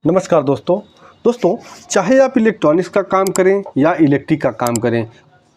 नमस्कार दोस्तों चाहे आप इलेक्ट्रॉनिक्स का काम करें या इलेक्ट्रिक का काम करें,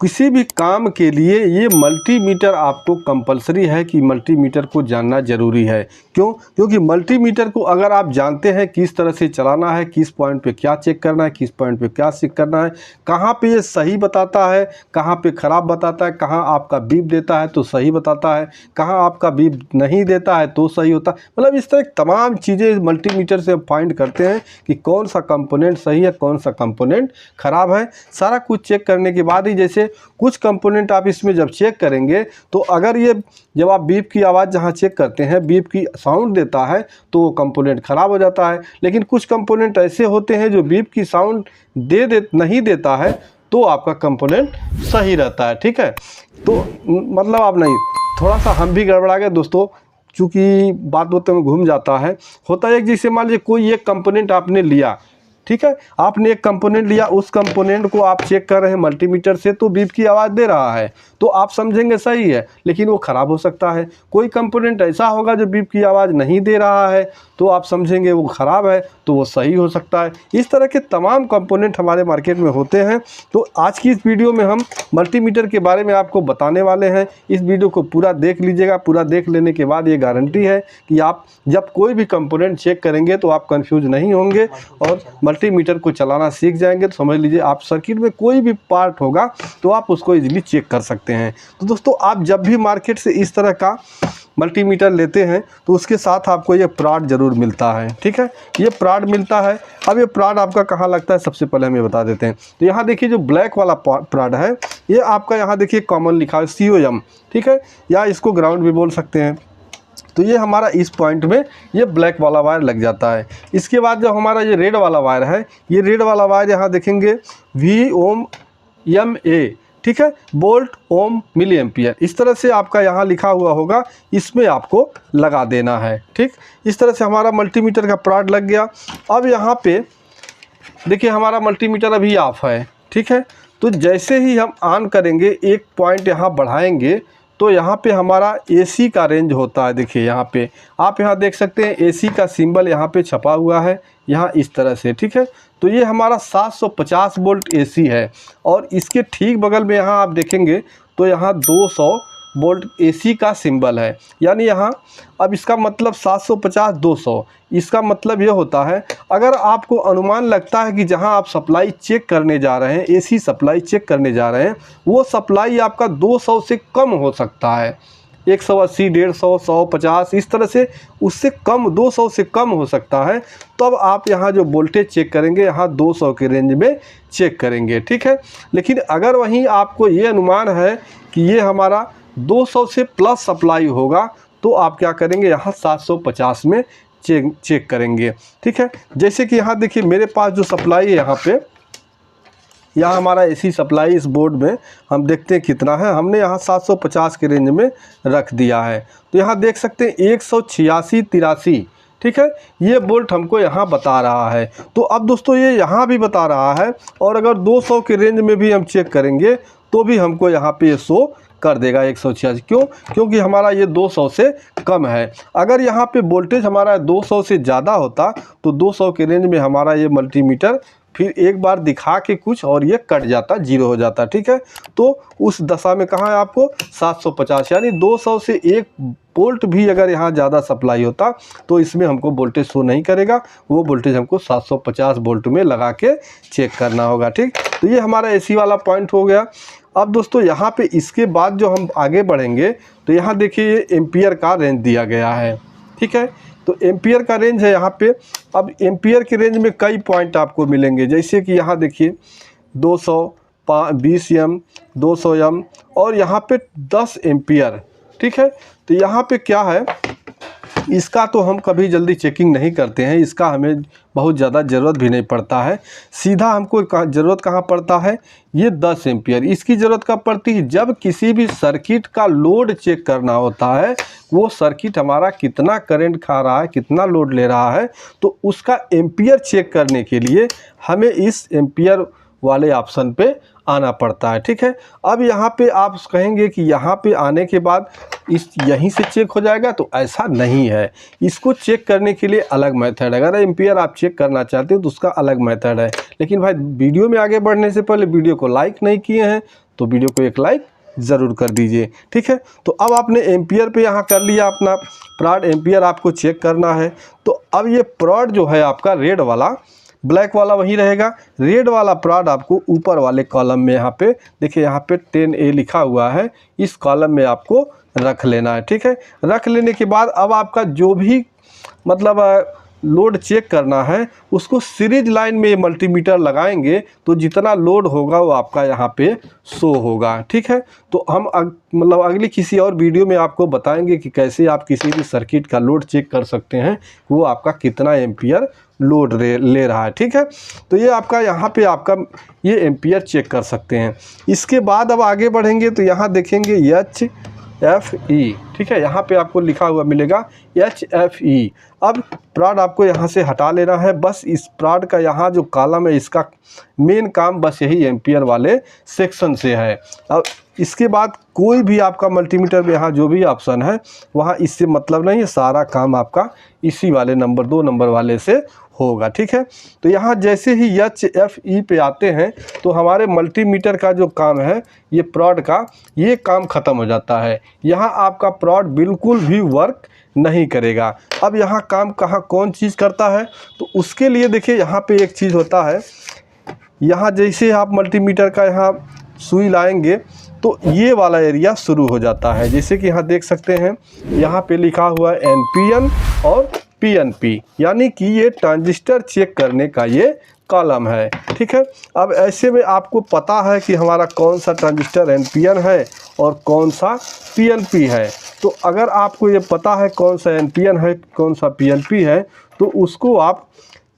किसी भी काम के लिए ये मल्टीमीटर आपको कंपलसरी है कि मल्टीमीटर को जानना ज़रूरी है। क्योंकि मल्टीमीटर को अगर आप जानते हैं किस तरह से चलाना है, किस पॉइंट पे क्या चेक करना है, किस पॉइंट पे क्या चेक करना है, कहाँ पे ये सही बताता है, कहाँ पे ख़राब बताता है, कहाँ आपका बीप देता है तो सही बताता है, कहाँ आपका बीप नहीं देता है तो सही होता है। मतलब इस तरह तमाम चीज़ें मल्टीमीटर से फाइंड करते हैं कि कौन सा कंपोनेंट सही है, कौन सा कंपोनेंट ख़राब है। सारा कुछ चेक करने के बाद ही, जैसे कुछ कंपोनेंट आप इसमें जब चेक करेंगे तो अगर ये जब आप बीप की आवाज़ जहाँ चेक करते हैं बीप की साउंड देता है तो वो कंपोनेंट ख़राब हो जाता है। लेकिन कुछ कंपोनेंट ऐसे होते हैं जो बीप की साउंड नहीं देता है तो आपका कंपोनेंट सही रहता है। ठीक है, तो मतलब आप नहीं, थोड़ा सा हम भी गड़बड़ा गए दोस्तों, चूँकि बात में घूम जाता है। होता है जैसे मान लीजिए कोई एक कंपोनेंट आपने लिया, ठीक है, आपने एक कंपोनेंट लिया, उस कंपोनेंट को आप चेक कर रहे हैं मल्टीमीटर से तो बीप की आवाज़ दे रहा है तो आप समझेंगे सही है, लेकिन वो ख़राब हो सकता है। कोई कंपोनेंट ऐसा होगा जो बीप की आवाज़ नहीं दे रहा है तो आप समझेंगे वो ख़राब है तो वो सही हो सकता है। इस तरह के तमाम कंपोनेंट हमारे मार्केट में होते हैं। तो आज की इस वीडियो में हम मल्टीमीटर के बारे में आपको बताने वाले हैं। इस वीडियो को पूरा देख लीजिएगा। पूरा देख लेने के बाद ये गारंटी है कि आप जब कोई भी कंपोनेंट चेक करेंगे तो आप कंफ्यूज नहीं होंगे और मल्टीमीटर को चलाना सीख जाएंगे। तो समझ लीजिए आप सर्किट में कोई भी पार्ट होगा तो आप उसको इजीली चेक कर सकते हैं। तो दोस्तों आप जब भी मार्केट से इस तरह का मल्टीमीटर लेते हैं तो उसके साथ आपको ये प्राड ज़रूर मिलता है। ठीक है, ये प्राड मिलता है। अब ये प्राड आपका कहाँ लगता है सबसे पहले हम ये बता देते हैं। तो यहाँ देखिए जो ब्लैक वाला प्राड है ये आपका यहाँ देखिए कॉमन लिखा है COM, ठीक है, या इसको ग्राउंड भी बोल सकते हैं। तो ये हमारा इस पॉइंट में ये ब्लैक वाला वायर लग जाता है। इसके बाद जो हमारा ये रेड वाला वायर है, ये रेड वाला वायर यहाँ देखेंगे VOM-MA, ठीक है, वोल्ट ओम मिली एम्पियर, इस तरह से आपका यहाँ लिखा हुआ होगा, इसमें आपको लगा देना है। ठीक, इस तरह से हमारा मल्टीमीटर का प्राड लग गया। अब यहाँ पे देखिए हमारा मल्टीमीटर अभी ऑफ है। ठीक है, तो जैसे ही हम ऑन करेंगे, एक पॉइंट यहाँ बढ़ाएंगे तो यहाँ पे हमारा AC का रेंज होता है। देखिए यहाँ पे आप यहाँ देख सकते हैं AC का सिंबल यहाँ पे छपा हुआ है, यहाँ इस तरह से। ठीक है, तो ये हमारा 750 वोल्ट AC है और इसके ठीक बगल में यहाँ आप देखेंगे तो यहाँ 200 वोल्ट AC का सिंबल है। यानी यहाँ अब इसका मतलब 750 200, इसका मतलब ये होता है अगर आपको अनुमान लगता है कि जहाँ आप सप्लाई चेक करने जा रहे हैं, AC सप्लाई चेक करने जा रहे हैं, वो सप्लाई आपका 200 से कम हो सकता है, 180, 150, 150, इस तरह से उससे कम, 200 से कम हो सकता है। तब आप यहाँ जो वोल्टेज चेक करेंगे यहाँ 200 के रेंज में चेक करेंगे। ठीक है, लेकिन अगर वहीं आपको ये अनुमान है कि ये हमारा 200 से प्लस सप्लाई होगा तो आप क्या करेंगे, यहाँ 750 में चेक करेंगे। ठीक है, जैसे कि यहाँ देखिए मेरे पास जो सप्लाई है यहाँ पे, यहाँ हमारा AC सप्लाई इस बोर्ड में हम देखते हैं कितना है, हमने यहाँ 750 के रेंज में रख दिया है। तो यहाँ देख सकते हैं 186 83, ठीक है, ये वोल्ट हमको यहाँ बता रहा है। तो अब दोस्तों ये यहाँ भी बता रहा है और अगर 200 के रेंज में भी हम चेक करेंगे तो भी हमको यहाँ पे ये शो कर देगा 186। क्योंकि हमारा ये 200 से कम है। अगर यहाँ पे वोल्टेज हमारा 200 से ज़्यादा होता तो 200 के रेंज में हमारा ये मल्टीमीटर फिर एक बार दिखा के कुछ और ये कट जाता, जीरो हो जाता। ठीक है, तो उस दशा में कहाँ है आपको 750, यानी 200 से 1 वोल्ट भी अगर यहाँ ज़्यादा सप्लाई होता तो इसमें हमको वोल्टेज शो नहीं करेगा, वो वोल्टेज हमको 750 वोल्ट में लगा के चेक करना होगा। ठीक, तो ये हमारा AC वाला पॉइंट हो गया। अब दोस्तों यहाँ पे इसके बाद जो हम आगे बढ़ेंगे तो यहाँ देखिए ये एम्पियर का रेंज दिया गया है। ठीक है, तो एम्पियर का रेंज है यहाँ पे। अब एम्पियर के रेंज में कई पॉइंट आपको मिलेंगे, जैसे कि यहाँ देखिए 220 M, 200 M और यहाँ पे 10 एम्पियर। ठीक है, तो यहाँ पे क्या है, इसका तो हम कभी जल्दी चेकिंग नहीं करते हैं, इसका हमें बहुत ज़्यादा ज़रूरत भी नहीं पड़ता है। सीधा हमको ज़रूरत कहाँ पड़ता है, ये 10 एम्पियर। इसकी ज़रूरत कब पड़ती है, जब किसी भी सर्किट का लोड चेक करना होता है, वो सर्किट हमारा कितना करंट खा रहा है, कितना लोड ले रहा है, तो उसका एम्पियर चेक करने के लिए हमें इस एम्पियर वाले ऑप्शन पे आना पड़ता है। ठीक है, अब यहाँ पे आप कहेंगे कि यहाँ पे आने के बाद इस यहीं से चेक हो जाएगा, तो ऐसा नहीं है। इसको चेक करने के लिए अलग मेथड है। अगर एम्पियर आप चेक करना चाहते हो तो उसका अलग मेथड है। लेकिन भाई वीडियो में आगे बढ़ने से पहले वीडियो को लाइक नहीं किए हैं तो वीडियो को एक लाइक ज़रूर कर दीजिए। ठीक है, तो अब आपने एम्पियर पे यहाँ कर लिया अपना प्रॉड एम्पियर आपको चेक करना है। तो अब ये प्रॉड जो है आपका रेड वाला, ब्लैक वाला वही रहेगा। रेड वाला प्रॉड आपको ऊपर वाले कॉलम में यहाँ पे देखिए, यहाँ पे 10A लिखा हुआ है, इस कॉलम में आपको रख लेना है। ठीक है, रख लेने के बाद अब आपका जो भी मतलब लोड चेक करना है उसको सीरीज लाइन में मल्टीमीटर लगाएंगे तो जितना लोड होगा वो आपका यहाँ पे शो होगा। ठीक है, तो हम मतलब अगली किसी और वीडियो में आपको बताएंगे कि कैसे आप किसी भी सर्किट का लोड चेक कर सकते हैं, वो आपका कितना एम्पियर लोड ले रहा है। ठीक है, तो ये आपका यहाँ पे आपका ये एम्पियर चेक कर सकते हैं। इसके बाद अब आगे बढ़ेंगे तो यहाँ देखेंगे HFE। ठीक है, यहाँ पे आपको लिखा हुआ मिलेगा HFE। अब प्रॉड आपको यहाँ से हटा लेना है। बस इस प्रॉड का यहाँ जो कॉलम है इसका मेन काम बस यही एम्पियर वाले सेक्शन से है। अब इसके बाद कोई भी आपका मल्टीमीटर में यहाँ जो भी ऑप्शन है वहाँ इससे मतलब नहीं है, सारा काम आपका इसी वाले नंबर 2 नंबर वाले से होगा। ठीक है, तो यहाँ जैसे ही HFE पे आते हैं तो हमारे मल्टीमीटर का जो काम है ये प्रॉड का ये काम ख़त्म हो जाता है। यहाँ आपका प्रॉड बिल्कुल भी वर्क नहीं करेगा। अब यहाँ काम कौन चीज़ करता है, तो उसके लिए देखिए यहाँ पे एक चीज़ होता है। यहाँ जैसे आप मल्टीमीटर का यहाँ सुई लाएंगे तो ये वाला एरिया शुरू हो जाता है। जैसे कि यहाँ देख सकते हैं, यहाँ पे लिखा हुआ है NPN और PNP, यानी कि ये ट्रांजिस्टर चेक करने का ये कॉलम है। ठीक है, अब ऐसे में आपको पता है कि हमारा कौन सा ट्रांजिस्टर NPN है और कौन सा PNP है। तो अगर आपको ये पता है कौन सा NPN है कौन सा PNP है, तो उसको आप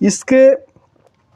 इसके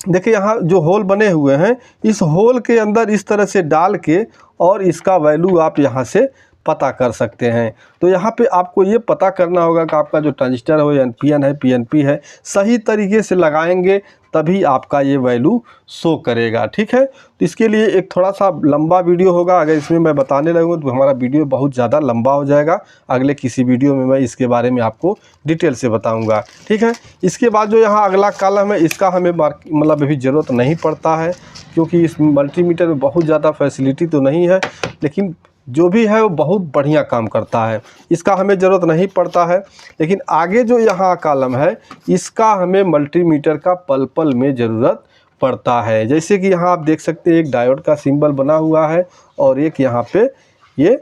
देखिए यहाँ जो होल बने हुए हैं इस होल के अंदर इस तरह से डाल के और इसका वैल्यू आप यहाँ से पता कर सकते हैं। तो यहाँ पे आपको ये पता करना होगा कि आपका जो ट्रांजिस्टर है वो NPN है PNP है, सही तरीके से लगाएंगे तभी आपका ये वैल्यू शो करेगा। ठीक है, तो इसके लिए एक थोड़ा सा लंबा वीडियो होगा। अगर इसमें मैं बताने लगूँ तो हमारा वीडियो बहुत ज़्यादा लंबा हो जाएगा। अगले किसी वीडियो में मैं इसके बारे में आपको डिटेल से बताऊँगा। ठीक है, इसके बाद जो यहाँ अगला कॉलम है इसका हमें मतलब अभी ज़रूरत नहीं पड़ता है, क्योंकि इस मल्टीमीटर में बहुत ज़्यादा फैसिलिटी तो नहीं है, लेकिन जो भी है वो बहुत बढ़िया काम करता है, इसका हमें ज़रूरत नहीं पड़ता है। लेकिन आगे जो यहाँ कॉलम है इसका हमें मल्टीमीटर का पल पल में ज़रूरत पड़ता है। जैसे कि यहाँ आप देख सकते हैं एक डायोड का सिंबल बना हुआ है और एक यहाँ पे ये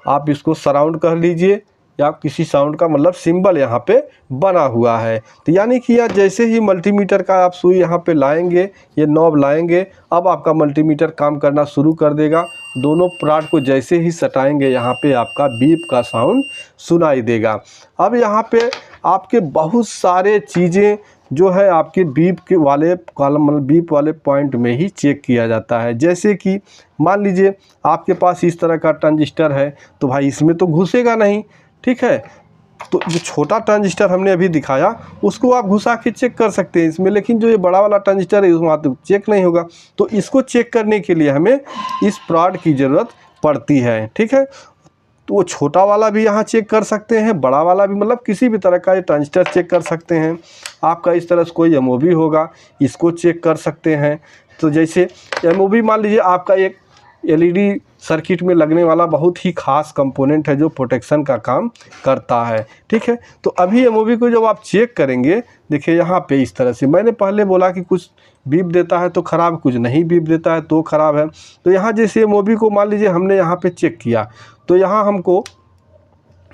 आप इसको सराउंड कर लीजिए या किसी साउंड का मतलब सिंबल यहाँ पे बना हुआ है। तो यानी कि यह जैसे ही मल्टीमीटर का आप सुई यहाँ पे लाएंगे, ये नॉब लाएंगे, अब आपका मल्टीमीटर काम करना शुरू कर देगा। दोनों प्रॉड को जैसे ही सटाएंगे यहाँ पे आपका बीप का साउंड सुनाई देगा। अब यहाँ पे आपके बहुत सारे चीज़ें जो है आपके बीप के वाले कॉलम मतलब बीप वाले पॉइंट में ही चेक किया जाता है। जैसे कि मान लीजिए आपके पास इस तरह का ट्रांजिस्टर है तो भाई इसमें तो घुसेगा नहीं। ठीक है, तो जो छोटा ट्रांजिस्टर हमने अभी दिखाया उसको आप घुसा के चेक कर सकते हैं इसमें, लेकिन जो ये बड़ा वाला ट्रांजिस्टर है उसमें तो चेक नहीं होगा। तो इसको चेक करने के लिए हमें इस प्रॉड की ज़रूरत पड़ती है। ठीक है, तो वो छोटा वाला भी यहाँ चेक कर सकते हैं, बड़ा वाला भी, मतलब किसी भी तरह का ये ट्रांजिस्टर चेक कर सकते हैं। आपका इस तरह से कोई MOV होगा इसको चेक कर सकते हैं। तो जैसे MOV मान लीजिए आपका एक LED सर्किट में लगने वाला बहुत ही ख़ास कंपोनेंट है जो प्रोटेक्शन का काम करता है। ठीक है, तो अभी MOV को जब आप चेक करेंगे, देखिए यहाँ पे इस तरह से मैंने पहले बोला कि कुछ बीप देता है तो ख़राब, कुछ नहीं बीप देता है तो ख़राब है। तो यहाँ जैसे MOV को मान लीजिए हमने यहाँ पे चेक किया तो यहाँ हमको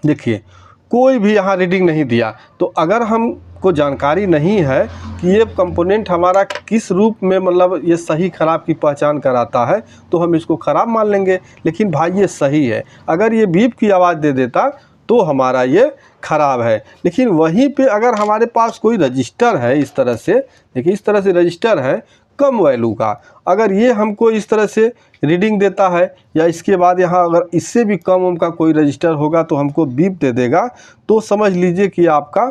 देखिए कोई भी यहाँ रीडिंग नहीं दिया। तो अगर हमको जानकारी नहीं है कि ये कंपोनेंट हमारा किस रूप में मतलब ये सही ख़राब की पहचान कराता है तो हम इसको ख़राब मान लेंगे, लेकिन भाई ये सही है। अगर ये बीप की आवाज़ दे देता तो हमारा ये ख़राब है। लेकिन वहीं पे अगर हमारे पास कोई रजिस्टर है इस तरह से, देखिए इस तरह से रजिस्टर है कम वैल्यू का, अगर ये हमको इस तरह से रीडिंग देता है या इसके बाद यहाँ अगर इससे भी कम ओम का कोई रजिस्टर होगा तो हमको बीप दे देगा, तो समझ लीजिए कि आपका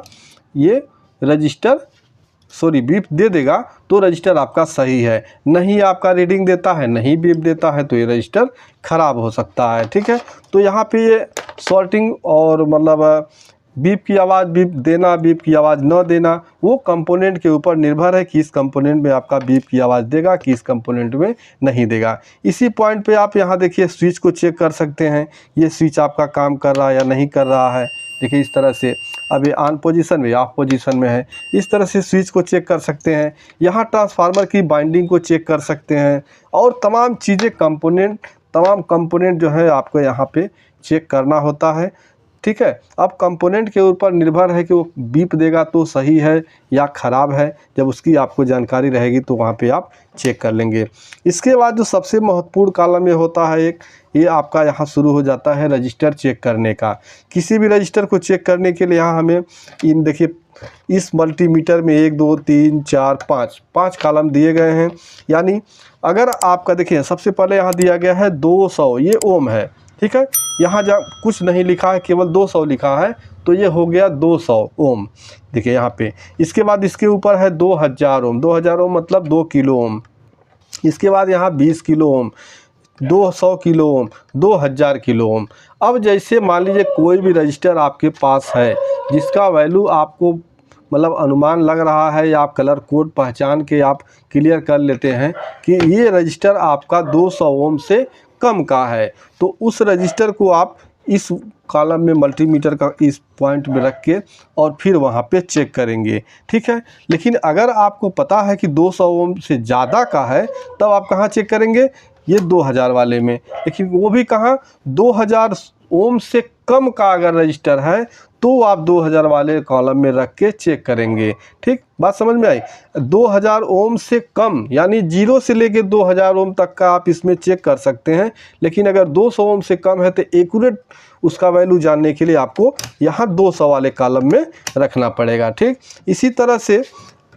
ये रजिस्टर बीप दे देगा तो रजिस्टर आपका सही है। नहीं आपका रीडिंग देता है, नहीं बीप देता है, तो ये रजिस्टर ख़राब हो सकता है। ठीक है, तो यहाँ पे ये सॉर्टिंग और मतलब बीप की आवाज़ बीप देना, बीप की आवाज़ न देना, वो कंपोनेंट के ऊपर निर्भर है कि इस कंपोनेंट में आपका बीप की आवाज़ देगा कि इस कंपोनेंट में नहीं देगा। इसी पॉइंट पे आप यहाँ देखिए स्विच को चेक कर सकते हैं, ये स्विच आपका काम कर रहा है या नहीं कर रहा है। देखिए इस तरह से अब ये ऑन पोजीशन में, ऑफ पोजीशन में है, इस तरह से स्विच को चेक कर सकते हैं। यहाँ ट्रांसफार्मर की बाइंडिंग को चेक कर सकते हैं और तमाम चीज़ें तमाम कंपोनेंट जो है आपको यहाँ पे चेक करना होता है। ठीक है, अब कंपोनेंट के ऊपर निर्भर है कि वो बीप देगा तो सही है या ख़राब है। जब उसकी आपको जानकारी रहेगी तो वहाँ पे आप चेक कर लेंगे। इसके बाद जो सबसे महत्वपूर्ण कॉलम ये होता है ये आपका यहाँ शुरू हो जाता है रजिस्टर चेक करने का। किसी भी रजिस्टर को चेक करने के लिए यहाँ हमें इन देखिए इस मल्टीमीटर में 1 2 3 4 5 कॉलम दिए गए हैं। यानी अगर आपका देखिए सबसे पहले यहाँ दिया गया है 200, ये ओम है। ठीक है, यहाँ जब कुछ नहीं लिखा है, केवल 200 लिखा है, तो ये हो गया 200 ओम। देखिए यहाँ पे इसके बाद इसके ऊपर है 2000 ओम, 2000 ओम मतलब 2 किलो ओम। इसके बाद यहाँ 20 kilo ohm, 200 kilo ohm, 2000 kilo ohm. अब जैसे मान लीजिए कोई भी रजिस्टर आपके पास है जिसका वैल्यू आपको मतलब अनुमान लग रहा है या आप कलर कोड पहचान के आप क्लियर कर लेते हैं कि ये रजिस्टर आपका 200 ओम से कम का है, तो उस रजिस्टर को आप इस कॉलम में मल्टीमीटर का इस पॉइंट में रख के और फिर वहाँ पे चेक करेंगे। ठीक है, लेकिन अगर आपको पता है कि 200 ओम से ज़्यादा का है तब आप कहाँ चेक करेंगे, ये 2000 वाले में। लेकिन वो भी कहाँ, 2000 ओम से कम का अगर रजिस्टर है तो आप 2000 वाले कॉलम में रख के चेक करेंगे। ठीक, बात समझ में आई। 2000 ओम से कम यानी 0 से लेके 2000 ओम तक का आप इसमें चेक कर सकते हैं, लेकिन अगर 200 ओम से कम है तो एक्यूरेट उसका वैल्यू जानने के लिए आपको यहाँ 200 वाले कॉलम में रखना पड़ेगा। ठीक, इसी तरह से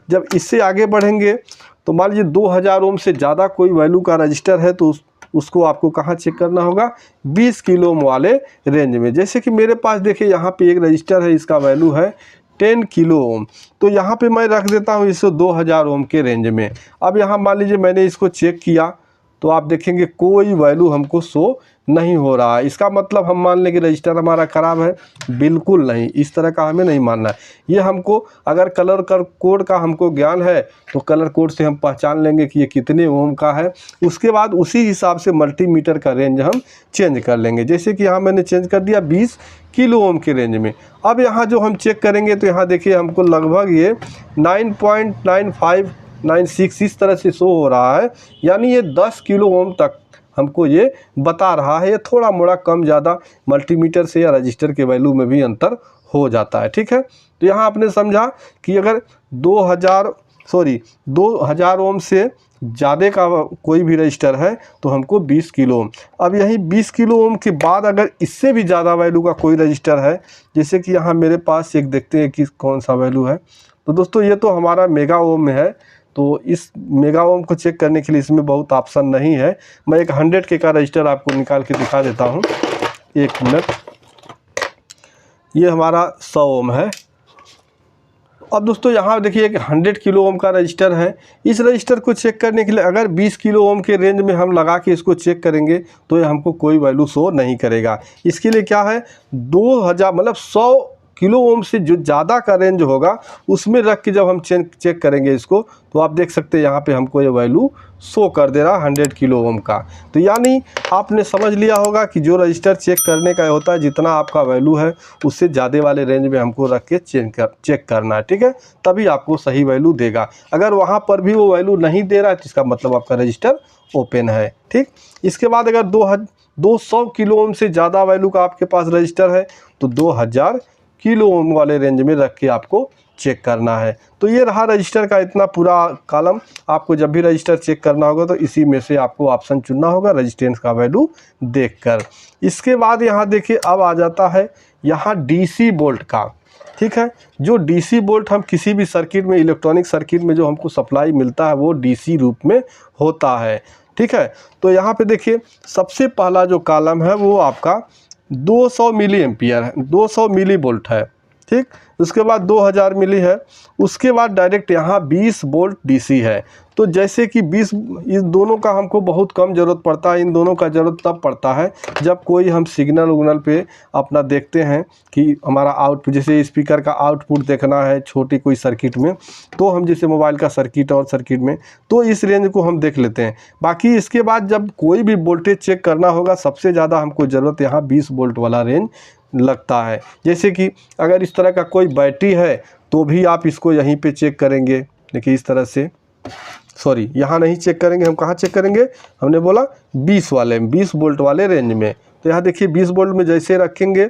जब इससे आगे बढ़ेंगे तो मान लीजिए 2000 ओम से ज़्यादा कोई वैल्यू का रजिस्टर है तो उसको आपको कहाँ चेक करना होगा, 20 किलो ओम वाले रेंज में। जैसे कि मेरे पास देखिए यहाँ पे एक रजिस्टर है, इसका वैल्यू है 10 किलो ओम, तो यहाँ पे मैं रख देता हूँ इसको 2000 ओम के रेंज में। अब यहाँ मान लीजिए मैंने इसको चेक किया तो आप देखेंगे कोई वैल्यू हमको शो नहीं हो रहा है। इसका मतलब हम मान लें कि रजिस्टर हमारा ख़राब है, बिल्कुल नहीं, इस तरह का हमें नहीं मानना है। ये हमको अगर कलर कोड का हमको ज्ञान है तो कलर कोड से हम पहचान लेंगे कि ये कितने ओम का है। उसके बाद उसी हिसाब से मल्टीमीटर का रेंज हम चेंज कर लेंगे। जैसे कि यहाँ मैंने चेंज कर दिया 20 किलो ओम के रेंज में। अब यहाँ जो हम चेक करेंगे तो यहाँ देखिए हमको लगभग ये 9.9596 इस तरह से शो हो रहा है, यानी ये 10 किलो ओम तक हमको ये बता रहा है। ये थोड़ा मोड़ा कम ज़्यादा मल्टीमीटर से या रजिस्टर के वैल्यू में भी अंतर हो जाता है। ठीक है, तो यहाँ आपने समझा कि अगर 2000 ओम से ज़्यादा का कोई भी रजिस्टर है तो हमको 20 किलो ओम। अब यही 20 किलो ओम के बाद अगर इससे भी ज़्यादा वैल्यू का कोई रजिस्टर है, जैसे कि यहाँ मेरे पास एक देखते हैं कि कौन सा वैल्यू है। तो दोस्तों ये तो हमारा मेगा ओम में है, तो इस मेगा ओम को चेक करने के लिए इसमें बहुत ऑप्शन नहीं है। मैं एक 100 के का रजिस्टर आपको निकाल के दिखा देता हूँ, एक मिनट। ये हमारा 100 ओम है। अब दोस्तों यहाँ देखिए एक 100 किलो ओम का रजिस्टर है। इस रजिस्टर को चेक करने के लिए अगर 20 किलो ओम के रेंज में हम लगा के इसको चेक करेंगे तो ये हमको कोई वैल्यू शो नहीं करेगा। इसके लिए क्या है, 2000 मतलब 100 किलो ओम से जो ज़्यादा का रेंज होगा उसमें रख के जब हम चेक करेंगे इसको तो आप देख सकते हैं यहाँ पे हमको ये वैल्यू शो कर दे रहा है 100 किलो ओम का। तो यानी आपने समझ लिया होगा कि जो रजिस्टर चेक करने का होता है जितना आपका वैल्यू है उससे ज़्यादा वाले रेंज में हमको रख के चेक करना है। ठीक है, तभी आपको सही वैल्यू देगा। अगर वहाँ पर भी वो वैल्यू नहीं दे रहा है तो इसका मतलब आपका रजिस्टर ओपन है। ठीक, इसके बाद अगर 200 किलो ओम से ज़्यादा वैल्यू का आपके पास रजिस्टर है तो 2000 किलो ओम वाले रेंज में रख के आपको चेक करना है। तो ये रहा रजिस्टर का इतना पूरा कॉलम। आपको जब भी रजिस्टर चेक करना होगा तो इसी में से आपको ऑप्शन चुनना होगा रजिस्टेंस का वैल्यू देखकर। इसके बाद यहाँ देखिए अब आ जाता है यहाँ डीसी बोल्ट का। ठीक है, जो डीसी बोल्ट हम किसी भी सर्किट में, इलेक्ट्रॉनिक सर्किट में जो हमको सप्लाई मिलता है वो डीसी रूप में होता है। ठीक है, तो यहाँ पे देखिए सबसे पहला जो कॉलम है वो आपका 200 मिली एम्पियर है, 200 मिली वोल्ट है। ठीक। उसके बाद 2000 मिली है। उसके बाद डायरेक्ट यहाँ 20 वोल्ट डीसी है। तो जैसे कि 20, इस दोनों का हमको बहुत कम ज़रूरत पड़ता है। इन दोनों का ज़रूरत तब पड़ता है जब कोई हम सिग्नल उग्नल पे अपना देखते हैं कि हमारा आउटपुट, जैसे स्पीकर का आउटपुट देखना है छोटी कोई सर्किट में, तो हम जैसे मोबाइल का सर्किट और सर्किट में, तो इस रेंज को हम देख लेते हैं। बाकी इसके बाद जब कोई भी वोल्टेज चेक करना होगा, सबसे ज़्यादा हमको ज़रूरत यहाँ 20 वोल्ट वाला रेंज लगता है। जैसे कि अगर इस तरह का कोई बैटरी है तो भी आप इसको यहीं पे चेक करेंगे। देखिए इस तरह से, सॉरी यहाँ नहीं चेक करेंगे, हम कहाँ चेक करेंगे, हमने बोला 20 वाले में, 20 वोल्ट वाले रेंज में। तो यहाँ देखिए 20 वोल्ट में जैसे रखेंगे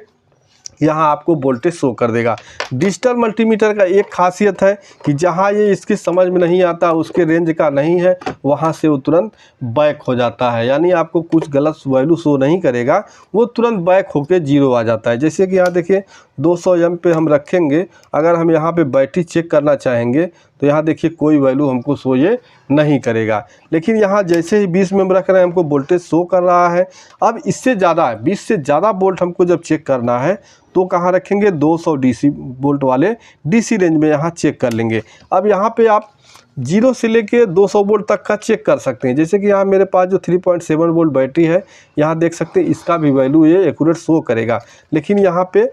यहाँ आपको वोल्टेज शो कर देगा। डिजिटल मल्टीमीटर का एक खासियत है कि जहाँ ये इसकी समझ में नहीं आता, उसके रेंज का नहीं है, वहाँ से वो तुरंत बैक हो जाता है। यानी आपको कुछ गलत वैल्यू शो नहीं करेगा, वो तुरंत बैक होके जीरो आ जाता है। जैसे कि यहाँ देखिए 200 एम पे हम रखेंगे, अगर हम यहाँ पे बैटरी चेक करना चाहेंगे तो यहाँ देखिए कोई वैल्यू हमको शो ये नहीं करेगा। लेकिन यहाँ जैसे ही 20 में हम रख रहे हैं, हमको वोल्टेज शो कर रहा है। अब इससे ज़्यादा है, 20 से ज़्यादा वोल्ट हमको जब चेक करना है तो कहाँ रखेंगे, 200 डीसी वोल्ट वाले डीसी रेंज में यहाँ चेक कर लेंगे। अब यहाँ पे आप 0 से लेके 200 वोल्ट तक का चेक कर सकते हैं। जैसे कि यहाँ मेरे पास जो 3.7 वोल्ट बैटरी है, यहाँ देख सकते हैं इसका भी वैल्यू ये एक्यूरेट शो करेगा। लेकिन यहाँ पे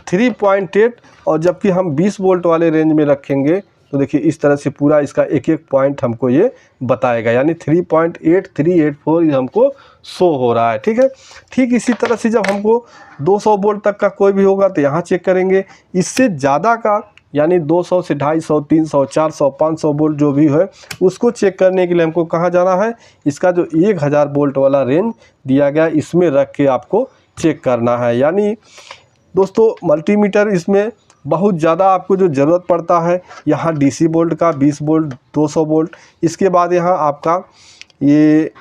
3.8, और जबकि हम 20 वोल्ट वाले रेंज में रखेंगे तो देखिए इस तरह से पूरा इसका एक एक पॉइंट हमको ये बताएगा, यानी 3.8384 हमको शो हो रहा है। ठीक है। ठीक इसी तरह से जब हमको 200 वोल्ट तक का कोई भी होगा तो यहाँ चेक करेंगे। इससे ज़्यादा का, यानी 200 से 250, 300, 400, 500 वोल्ट जो भी है, उसको चेक करने के लिए हमको कहाँ जाना है, इसका जो 1000 वोल्ट वाला रेंज दिया गया इसमें रख के आपको चेक करना है। यानी दोस्तों मल्टीमीटर इसमें बहुत ज़्यादा आपको जो ज़रूरत पड़ता है, यहाँ डीसी वोल्ट का 20 वोल्ट, 200 वोल्ट, इसके बाद यहाँ आपका ये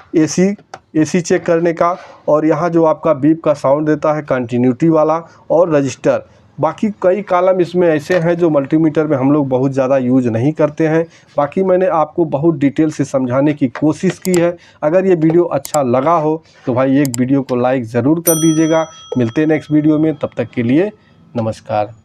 एसी चेक करने का, और यहाँ जो आपका बीप का साउंड देता है कंटिन्यूटी वाला, और रजिस्टर। बाकी कई कॉलम इसमें ऐसे हैं जो मल्टीमीटर में हम लोग बहुत ज़्यादा यूज़ नहीं करते हैं। बाकी मैंने आपको बहुत डिटेल से समझाने की कोशिश की है। अगर ये वीडियो अच्छा लगा हो तो भाई एक वीडियो को लाइक ज़रूर कर दीजिएगा। मिलते हैं नेक्स्ट वीडियो में, तब तक के लिए नमस्कार।